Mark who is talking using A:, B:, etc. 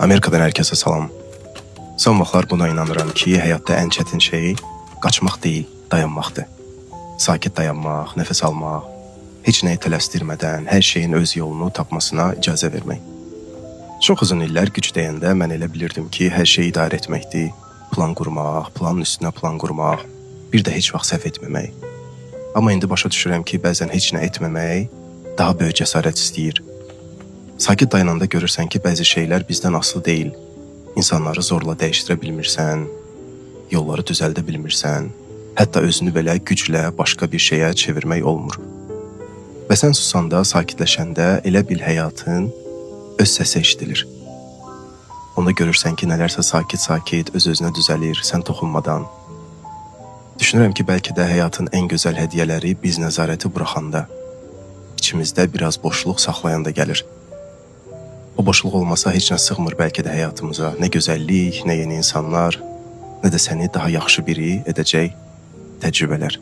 A: Amerikadan hər kəsə salam. Son vaxtlar buna inanıram ki, həyatda ən çətin şey qaçmaq deyil, dayanmaqdır. Sakit dayanmaq, nəfəs almaq, heç nəyi tələsdirmədən hər şeyin öz yolunu tapmasına icazə vermək. Çox uzun illər güc deyəndə mən elə bilirdim ki, hər şeyi idarə etməkdir, plan qurmaq, planın üstünə plan qurmaq, bir də heç vaxt səhv etməmək. Amma indi başa düşürəm ki, bəzən heç nə etməmək daha böyük cəsarət istəyir. Sakit dayananda görürsən ki, bəzi şeylər bizdən asılı deyil. İnsanları zorla dəyişdirə bilmirsən, yolları düzəldə bilmirsən, hətta özünü belə güclə başqa bir şeyə çevirmək olmur. Və sən susanda, sakitləşəndə elə bil həyatın öz səsi eşidilir. Onda görürsən ki, nələrsə sakit-sakit öz-özünə düzəlir, sən toxunmadan. Düşünürəm ki, bəlkə də həyatın ən gözəl hədiyyələri biz nəzarəti buraxanda, içimizdə biraz boşluq saxlayanda gəlir. O boşluq olmasa heç nə sığmır bəlkə də həyatımıza, nə gözəllik, nə yeni insanlar, nə də səni daha yaxşı biri edəcək təcrübələr.